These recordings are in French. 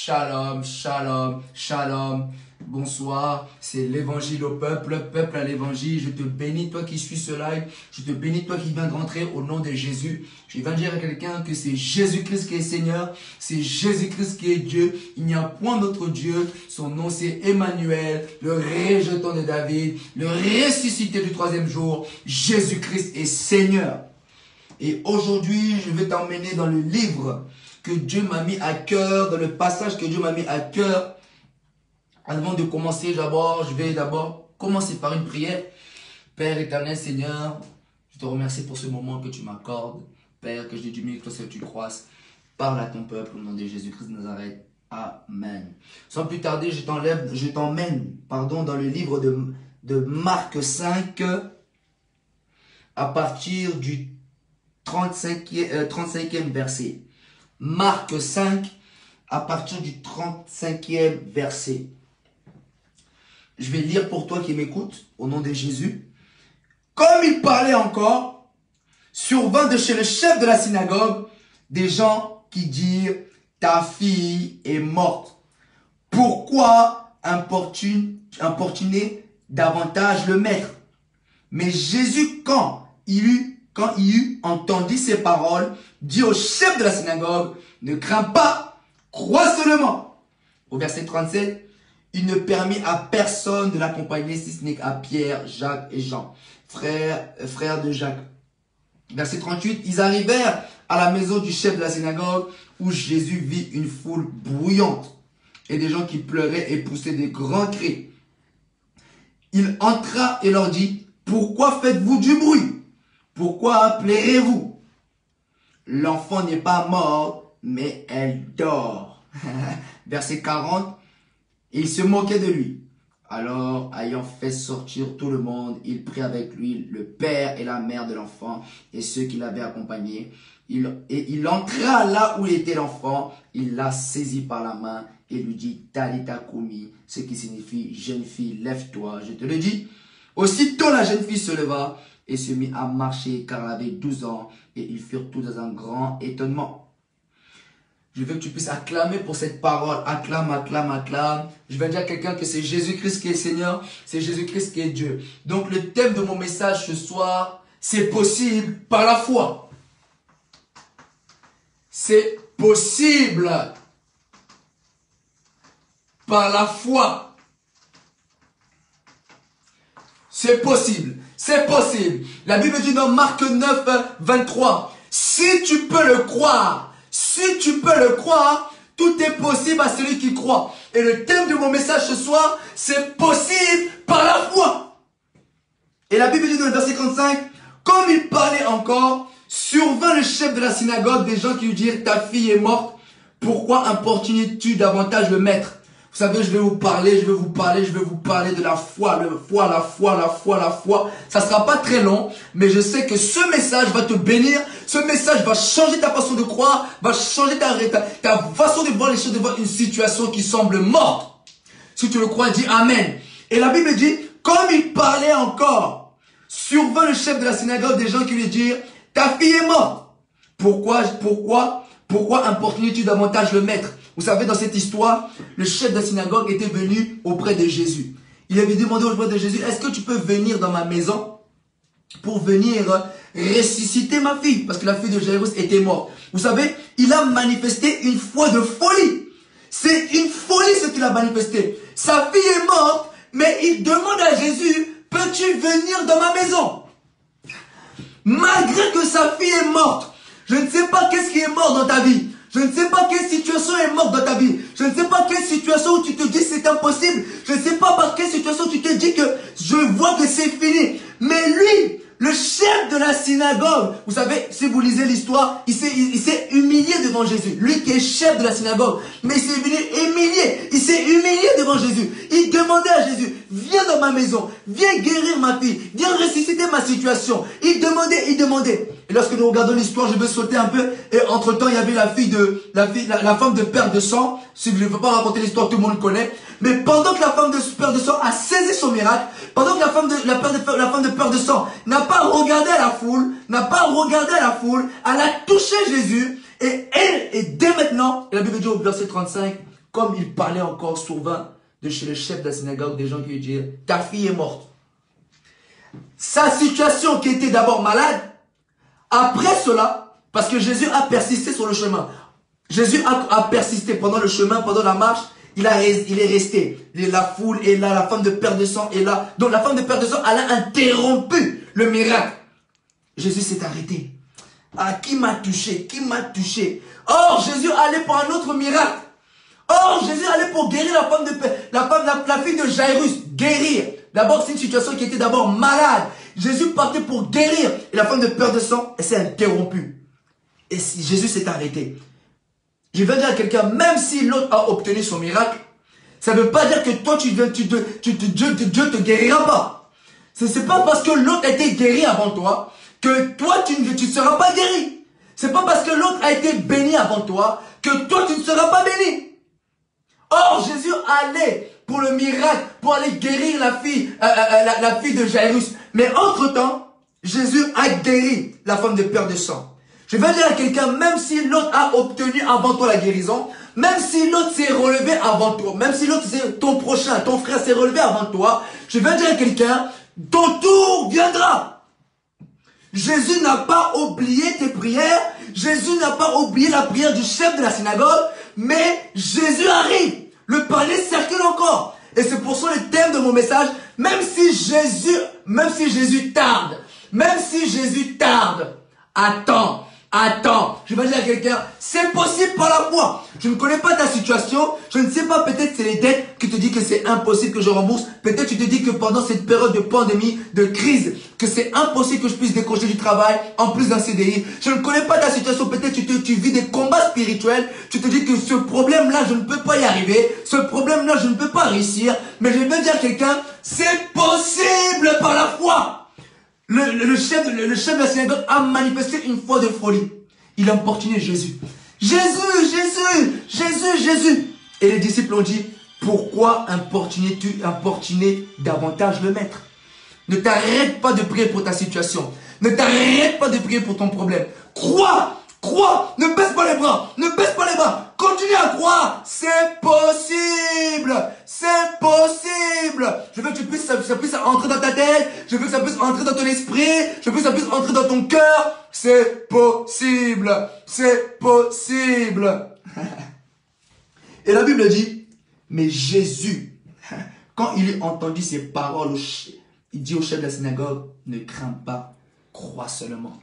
Shalom, shalom, shalom. Bonsoir, c'est l'évangile au peuple, peuple à l'évangile. Je te bénis, toi qui suis ce live. Je te bénis, toi qui viens de rentrer au nom de Jésus. Je viens dire à quelqu'un que c'est Jésus-Christ qui est Seigneur. C'est Jésus-Christ qui est Dieu. Il n'y a point d'autre Dieu. Son nom c'est Emmanuel, le rejeton de David, le ressuscité du troisième jour. Jésus-Christ est Seigneur. Et aujourd'hui, je vais t'emmener dans le livre que Dieu m'a mis à cœur, dans le passage que Dieu m'a mis à cœur. Avant de commencer, je vais d'abord commencer par une prière. Père éternel, Seigneur, je te remercie pour ce moment que tu m'accordes. Père, que je diminue, que toi tu croisses. Parle à ton peuple au nom de Jésus-Christ de Nazareth. Amen. Sans plus tarder, je t'emmène dans le livre de Marc 5, à partir du 35e verset. Marc 5, à partir du 35e verset. Je vais lire pour toi qui m'écoutes, au nom de Jésus. Comme il parlait encore, survint de chez le chef de la synagogue des gens qui dirent, ta fille est morte. Pourquoi importuner davantage le maître? Mais Jésus, quand il eut entendu ces paroles, dit au chef de la synagogue, ne crains pas, crois seulement. Au verset 37, il ne permit à personne de l'accompagner, si ce n'est qu'à Pierre, Jacques et Jean, frères de Jacques. Verset 38, ils arrivèrent à la maison du chef de la synagogue, où Jésus vit une foule bruyante et des gens qui pleuraient et poussaient des grands cris. Il entra et leur dit, pourquoi faites-vous du bruit? Pourquoi pleurez-vous? L'enfant n'est pas mort, mais elle dort. Verset 40, il se moquait de lui. Alors, ayant fait sortir tout le monde, il prit avec lui le père et la mère de l'enfant et ceux qui l'avaient accompagné. Il entra là où était l'enfant, il la saisit par la main et lui dit, Talita Koumi, ce qui signifie, jeune fille, lève-toi, je te le dis. Aussitôt la jeune fille se leva et se mit à marcher car elle avait 12 ans et ils furent tous dans un grand étonnement. Je veux que tu puisses acclamer pour cette parole. Acclame, acclame, acclame. Je vais dire à quelqu'un que c'est Jésus-Christ qui est Seigneur. C'est Jésus-Christ qui est Dieu. Donc le thème de mon message ce soir, c'est possible par la foi. C'est possible par la foi. C'est possible. C'est possible. La Bible dit dans Marc 9, 23. Si tu peux le croire. Si tu peux le croire, tout est possible à celui qui croit. Et le thème de mon message ce soir, c'est possible par la foi. Et la Bible dit dans le verset 35, comme il parlait encore, survint le chef de la synagogue des gens qui lui dirent, ta fille est morte, pourquoi importunes-tu davantage le maître? Vous savez, je vais vous parler de la foi, la foi. Ça sera pas très long, mais je sais que ce message va te bénir. Ce message va changer ta façon de croire, va changer ta façon de voir les choses, de voir une situation qui semble morte. Si tu le crois, dis Amen. Et la Bible dit, comme il parlait encore, survint le chef de la synagogue des gens qui lui dirent, ta fille est morte. Pourquoi importunes-tu davantage le maître? Vous savez, dans cette histoire, le chef de la synagogue était venu auprès de Jésus. Il avait demandé auprès de Jésus, est-ce que tu peux venir dans ma maison pour venir ressusciter ma fille? Parce que la fille de Jairus était morte. Vous savez, il a manifesté une foi de folie. C'est une folie ce qu'il a manifesté. Sa fille est morte, mais il demande à Jésus, peux-tu venir dans ma maison? Malgré que sa fille est morte, je ne sais pas qu'est-ce qui est mort dans ta vie. Je ne sais pas quelle situation est morte dans ta vie. Je ne sais pas quelle situation où tu te dis c'est impossible. Je ne sais pas par quelle situation tu te dis que je vois que c'est fini. Mais lui, le chef de la synagogue, vous savez, si vous lisez l'histoire, il s'est humilié devant Jésus. Lui qui est chef de la synagogue, mais il s'est venu humilier. Il s'est humilié devant Jésus. Il demandait à Jésus, viens dans ma maison, viens guérir ma fille, viens ressusciter ma situation. Il demandait. Et lorsque nous regardons l'histoire, je vais sauter un peu. Et entre-temps, il y avait la femme de perte de sang. Si je ne veux pas raconter l'histoire, tout le monde le connaît. Mais pendant que la femme de perte de sang a saisi son miracle, pendant que la femme de perte de sang n'a pas regardé à la foule, elle a touché Jésus. Et dès maintenant, et la Bible dit au verset 35, comme il parlait encore souvent de chez le chef de la synagogue, des gens qui lui disaient, ta fille est morte. Sa situation qui était d'abord malade, après cela, parce que Jésus a persisté sur le chemin. Jésus a persisté pendant le chemin, pendant la marche, il est resté. La foule est là, la femme de perte de sang est là. Donc la femme de perte de sang, elle a interrompu le miracle. Jésus s'est arrêté. Ah, qui m'a touché? Qui m'a touché? Or, Jésus allait pour un autre miracle. Or, Jésus allait pour guérir la fille de Jairus. Guérir. D'abord, c'est une situation qui était d'abord malade. Jésus partait pour guérir. Et la femme de perte de sang, elle s'est interrompue. Et Jésus s'est arrêté. Je vais dire à quelqu'un, même si l'autre a obtenu son miracle, ça ne veut pas dire que toi, Dieu te guérira pas. Ce n'est pas parce que l'autre a été guéri avant toi que toi, tu ne seras pas guéri. Ce n'est pas parce que l'autre a été béni avant toi que toi, tu ne seras pas béni. Or, Jésus allait pour le miracle, pour aller guérir la fille de Jairus. Mais entre-temps, Jésus a guéri la femme de perte de sang. Je vais dire à quelqu'un, même si l'autre a obtenu avant toi la guérison, même si l'autre s'est relevé avant toi, même si l'autre, ton prochain, ton frère s'est relevé avant toi, je vais dire à quelqu'un, ton tour viendra. Jésus n'a pas oublié tes prières, Jésus n'a pas oublié la prière du chef de la synagogue, mais Jésus arrive. Le palais circule encore. Et c'est pour ça le thème de mon message, même si Jésus tarde, attends. Je vais dire à quelqu'un, c'est possible par la foi. Je ne connais pas ta situation. Je ne sais pas, peut-être c'est les dettes qui te disent que c'est impossible que je rembourse. Peut-être tu te dis que pendant cette période de pandémie, de crise, que c'est impossible que je puisse décrocher du travail, en plus d'un CDI. Je ne connais pas ta situation. Peut-être tu vis des combats spirituels. Tu te dis que ce problème-là, je ne peux pas y arriver. Ce problème-là, je ne peux pas réussir. Mais je vais dire à quelqu'un, c'est possible par la foi. Le chef de la synagogue a manifesté une foi de folie. Il a importuné Jésus. Jésus. Et les disciples ont dit, pourquoi importuner davantage le maître? Ne t'arrête pas de prier pour ta situation. Ne t'arrête pas de prier pour ton problème. Crois. Ne baisse pas les bras. Continue à croire. C'est possible. Je veux que ça puisse entrer dans ta tête. Je veux que ça puisse entrer dans ton esprit. Je veux que ça puisse entrer dans ton cœur. C'est possible. Et la Bible dit, mais Jésus, quand il a entendu ces paroles, il dit au chef de la synagogue, ne crains pas, crois seulement.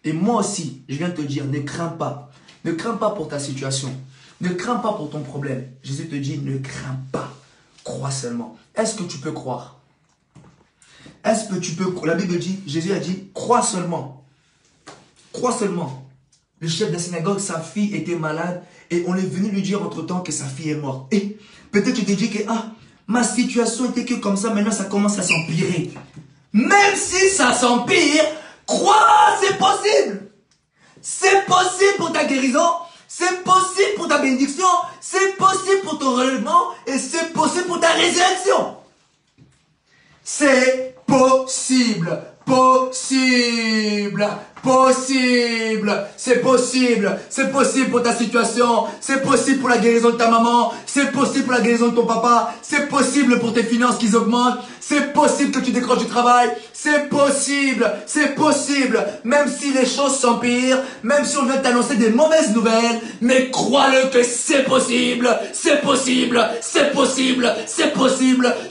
Et moi aussi, je viens te dire, ne crains pas. Ne crains pas pour ta situation. Ne crains pas pour ton problème. Jésus te dit, ne crains pas. Crois seulement. Est-ce que tu peux croire? Est-ce que tu peux... La Bible dit, Jésus a dit, crois seulement. Crois seulement. Le chef de la synagogue, sa fille était malade et on est venu lui dire entre-temps que sa fille est morte. Et peut-être tu te dis que, ma situation était que comme ça, maintenant ça commence à s'empirer. Même si ça s'empire, crois, c'est possible. C'est possible pour ta guérison. C'est possible pour ta bénédiction. C'est possible pour ton relèvement. Et c'est possible pour ta résurrection. C'est possible. C'est possible pour ta situation. C'est possible pour la guérison de ta maman. C'est possible pour la guérison de ton papa. C'est possible pour tes finances qui augmentent. C'est possible que tu décroches du travail. C'est possible. Même si les choses s'empirent, même si on vient t'annoncer des mauvaises nouvelles, mais crois-le que c'est possible.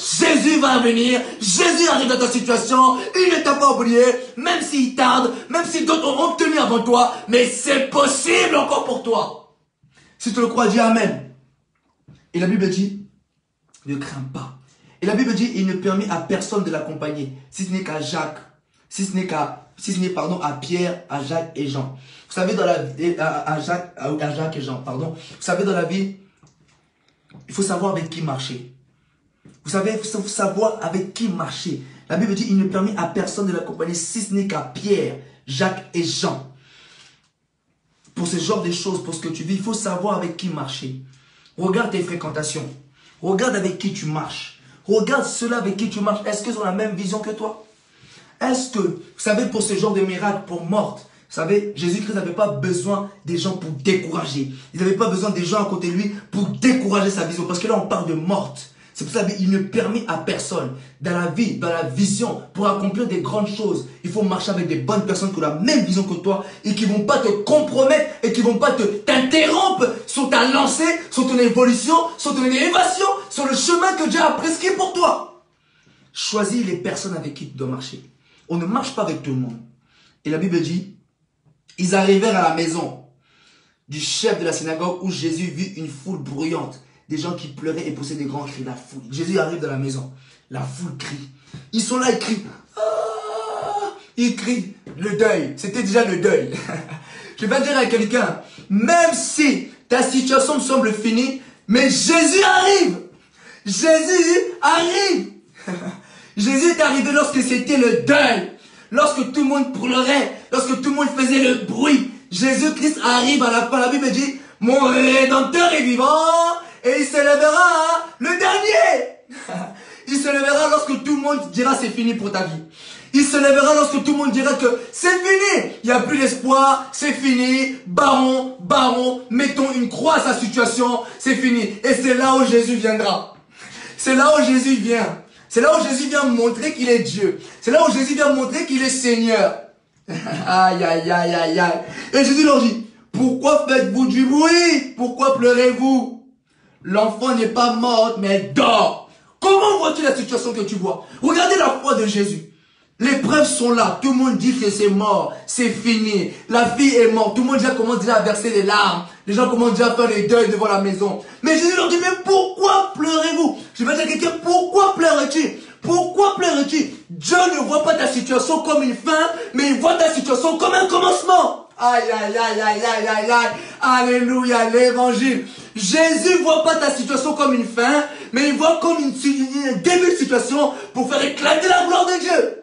Jésus va venir. Jésus arrive dans ta situation. Il ne t'a pas oublié. Même s'il tarde, même si d'autres ont obtenu avant toi, mais c'est possible encore pour toi. Si tu le crois, dis Amen. Et la Bible dit, ne crains pas. Et la Bible dit, il ne permet à personne de l'accompagner, si ce n'est qu'à Jacques, à Pierre, à Jacques et Jean. Vous savez, dans la vie, à Jacques et Jean, pardon. Vous savez, dans la vie, il faut savoir avec qui marcher. Vous savez, il faut savoir avec qui marcher. La Bible dit, il ne permet à personne de l'accompagner, si ce n'est qu'à Pierre, Jacques et Jean. Pour ce genre de choses, pour ce que tu vis, il faut savoir avec qui marcher. Regarde tes fréquentations. Regarde avec qui tu marches. Regarde ceux-là avec qui tu marches. Est-ce qu'ils ont la même vision que toi? Est-ce que, vous savez, pour ce genre de miracle, pour morte, savez, Jésus-Christ n'avait pas besoin des gens pour décourager. Il n'avait pas besoin des gens à côté de lui pour décourager sa vision. Parce que là, on parle de morte. C'est pour ça qu'il ne permet à personne, dans la vie, dans la vision, pour accomplir des grandes choses, il faut marcher avec des bonnes personnes qui ont la même vision que toi et qui ne vont pas te compromettre et qui ne vont pas t'interrompre sur ta lancée, sur ton évolution, sur ton élévation, sur le chemin que Dieu a prescrit pour toi. Choisis les personnes avec qui tu dois marcher. On ne marche pas avec tout le monde. Et la Bible dit, ils arrivèrent à la maison du chef de la synagogue où Jésus vit une foule bruyante. Des gens qui pleuraient et poussaient des grands cris, la foule. Jésus arrive dans la maison. La foule crie. Ils sont là, ils crient. Ah, ils crient. Le deuil. C'était déjà le deuil. Je vais dire à quelqu'un, même si ta situation me semble finie, mais Jésus arrive. Jésus arrive. Jésus est arrivé lorsque c'était le deuil. Lorsque tout le monde pleurait. Lorsque tout le monde faisait le bruit. Jésus-Christ arrive à la fin. La Bible dit, mon Rédempteur est vivant. Et il se lèvera le dernier. Il se lèvera lorsque tout le monde dira c'est fini pour ta vie. Il se lèvera lorsque tout le monde dira que c'est fini. Il n'y a plus d'espoir, c'est fini. Baron, mettons une croix à sa situation, c'est fini. Et c'est là où Jésus viendra. C'est là où Jésus vient. C'est là où Jésus vient montrer qu'il est Dieu. C'est là où Jésus vient montrer qu'il est Seigneur. Aïe, aïe, aïe, aïe, aïe. Et Jésus leur dit, pourquoi faites-vous du bruit? Pourquoi pleurez-vous? L'enfant n'est pas mort, mais elle dort. Comment vois-tu la situation que tu vois? Regardez la foi de Jésus. Les preuves sont là. Tout le monde dit que c'est mort. C'est fini. La fille est morte. Tout le monde commence déjà à verser des larmes. Les gens commencent déjà à faire les deuils devant la maison. Mais Jésus leur dit, mais pourquoi pleurez-vous? Je vais dire à quelqu'un, pourquoi pleures-tu? Pourquoi pleures-tu? Dieu ne voit pas ta situation comme une fin, mais il voit ta situation comme un commencement. Aïe, aïe, aïe, aïe, aïe, aïe, aïe. Alléluia, l'évangile. Jésus ne voit pas ta situation comme une fin, mais il voit comme un début de situation pour faire éclater la gloire de Dieu.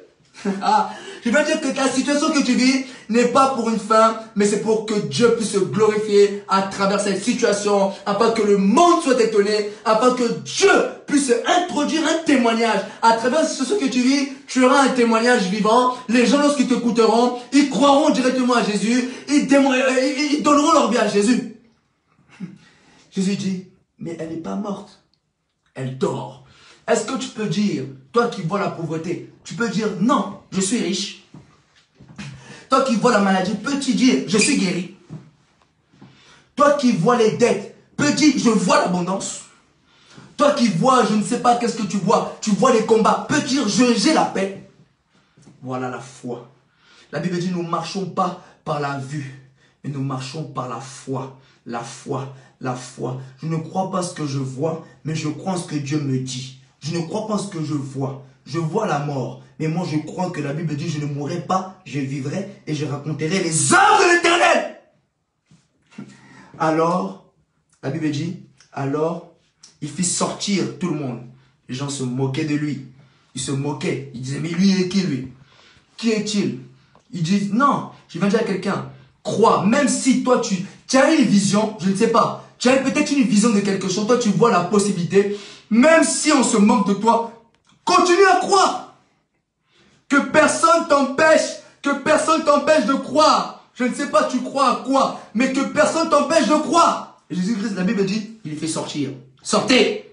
Ah, je veux dire que ta situation que tu vis n'est pas pour une fin, mais c'est pour que Dieu puisse se glorifier à travers cette situation, afin que le monde soit étonné, afin que Dieu puisse introduire un témoignage. À travers ce que tu vis, tu auras un témoignage vivant. Les gens, lorsqu'ils t'écouteront, ils croiront directement à Jésus, ils donneront leur vie à Jésus. Jésus dit, mais elle n'est pas morte, elle dort. Est-ce que tu peux dire, toi qui vois la pauvreté, tu peux dire, non, je suis riche. Toi qui vois la maladie, peux-tu dire, je suis guéri? Toi qui vois les dettes, peux dire, je vois l'abondance? Toi qui vois, je ne sais pas qu'est-ce que tu vois les combats, peux dire, j'ai la paix? Voilà la foi. La Bible dit, nous ne marchons pas par la vue, mais nous marchons par la foi. La foi, la foi. Je ne crois pas ce que je vois, mais je crois en ce que Dieu me dit. Je ne crois pas en ce que je vois. Je vois la mort. Mais moi, je crois que la Bible dit, je ne mourrai pas, je vivrai et je raconterai les œuvres de l'Éternel. Alors, la Bible dit, alors, il fit sortir tout le monde. Les gens se moquaient de lui. Ils se moquaient. Ils disaient, mais lui, il est qui, lui? Qui est-il? Ils disent, non, je vais dire à quelqu'un, crois, même si toi, tu as une vision, je ne sais pas, tu as peut-être une vision de quelque chose, toi, tu vois la possibilité, même si on se moque de toi, continue à croire. Que personne t'empêche de croire. Je ne sais pas tu crois à quoi, mais que personne t'empêche de croire. Et Jésus-Christ, la Bible dit, il les fait sortir. Sortez!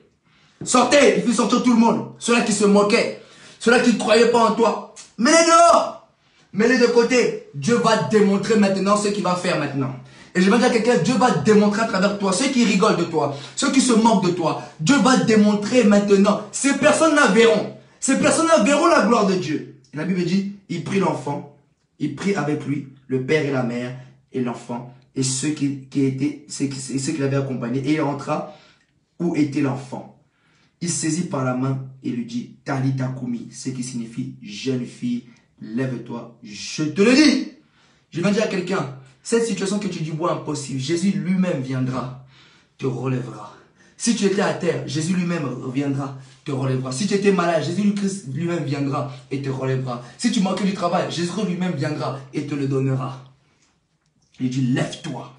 Sortez! Il fait sortir tout le monde. Ceux-là qui se moquaient, ceux-là qui ne croyaient pas en toi. Mets-les dehors! Mets-les de côté. Dieu va te démontrer maintenant ce qu'il va faire maintenant. Et je vais dire à quelqu'un, Dieu va te démontrer à travers toi, ceux qui rigolent de toi, ceux qui se moquent de toi. Dieu va te démontrer maintenant. Ces personnes-là verront. Ces personnes-là verront la gloire de Dieu. Et la Bible dit, il prit l'enfant, il prit avec lui le père et la mère et l'enfant et ceux qui l'avaient accompagné. Et il entra où était l'enfant. Il saisit par la main et lui dit, Talita Koumi, ce qui signifie, jeune fille, lève-toi, je te le dis. Je vais dire à quelqu'un, cette situation que tu dis, vois impossible, Jésus lui-même viendra, te relèvera. Si tu étais à terre, Jésus lui-même reviendra, te relèvera. Si tu étais malade, Jésus lui-même viendra et te relèvera. Si tu manquais du travail, Jésus lui-même viendra et te le donnera. Il dit, lève-toi.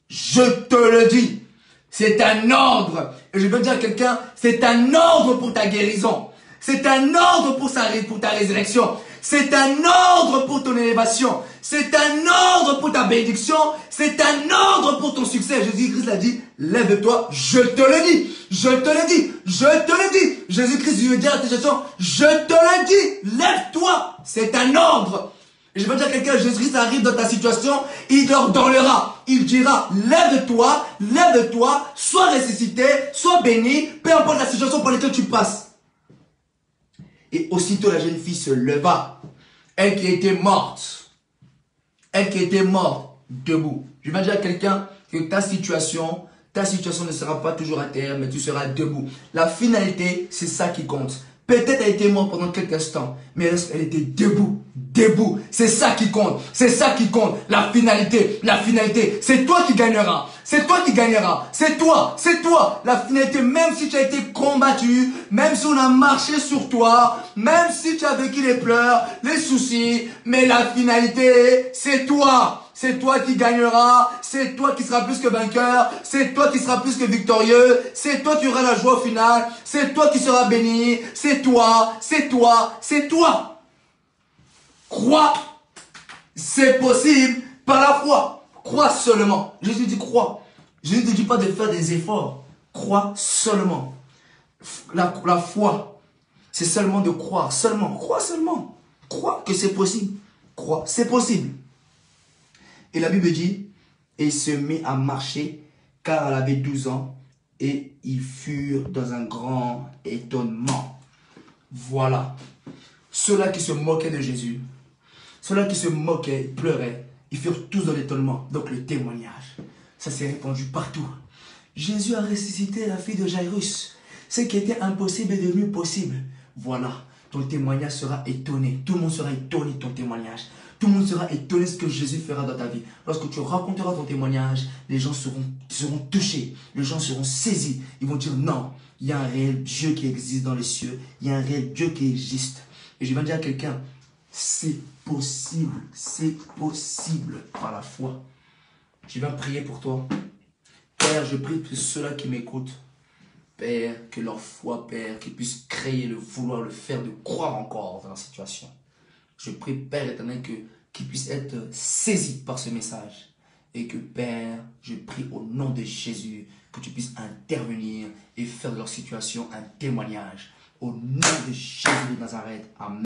Je te le dis. C'est un ordre. Et je veux dire à quelqu'un, c'est un ordre pour ta guérison. C'est un ordre pour ta résurrection. C'est un ordre pour ton élévation. C'est un ordre pour ta bénédiction. C'est un ordre pour ton succès. Jésus-Christ l'a dit, lève-toi, je te le dis. Je te le dis. Je te le dis. Jésus-Christ lui dit à ta situation, je te le dis, lève-toi. C'est un ordre. Et je veux dire à quelqu'un, Jésus-Christ arrive dans ta situation, il t'ordonnera. Il dira, lève-toi, sois ressuscité, sois béni, peu importe la situation par laquelle tu passes. Et aussitôt la jeune fille se leva. Elle qui était morte. Elle qui était morte, debout. Je veux dire à quelqu'un que ta situation ne sera pas toujours à terre, mais tu seras debout. La finalité, c'est ça qui compte. Peut-être elle était morte pendant quelques instants, mais elle était debout. Debout. C'est ça qui compte. C'est ça qui compte. La finalité. C'est toi qui gagneras. C'est toi qui gagneras. C'est toi. La finalité, même si tu as été combattu, même si on a marché sur toi, même si tu as vécu les pleurs, les soucis, mais la finalité, c'est toi. C'est toi qui gagneras, c'est toi qui seras plus que vainqueur, c'est toi qui seras plus que victorieux, c'est toi qui auras la joie au final, c'est toi qui seras béni, c'est toi. Crois, c'est possible par la foi. Crois seulement. Jésus dit crois. Jésus ne dit pas de faire des efforts. Crois seulement. La foi, c'est seulement de croire. Crois seulement. Crois que c'est possible. Crois, c'est possible. Et la Bible dit, et il se mit à marcher, car elle avait 12 ans, et ils furent dans un grand étonnement. Voilà. Ceux-là qui se moquaient de Jésus, ceux-là qui se moquaient, pleuraient, ils furent tous dans l'étonnement. Donc le témoignage, ça s'est répandu partout. Jésus a ressuscité la fille de Jairus. Ce qui était impossible est devenu possible. Voilà, ton témoignage sera étonné. Tout le monde sera étonné de ton témoignage. Tout le monde sera étonné de ce que Jésus fera dans ta vie. Lorsque tu raconteras ton témoignage, les gens seront touchés. Les gens seront saisis. Ils vont dire non, il y a un réel Dieu qui existe dans les cieux. Il y a un réel Dieu qui existe. Et je vais dire à quelqu'un, c'est possible par la foi. Je vais prier pour toi. Père, je prie pour ceux-là qui m'écoutent. Père, que leur foi, Père, qu'ils puissent créer le vouloir, le faire, de croire encore dans la situation. Je prie, Père éternel, qu'ils puissent être saisis par ce message. Et que, Père, je prie au nom de Jésus, que tu puisses intervenir et faire de leur situation un témoignage. Au nom de Jésus de Nazareth. Amen.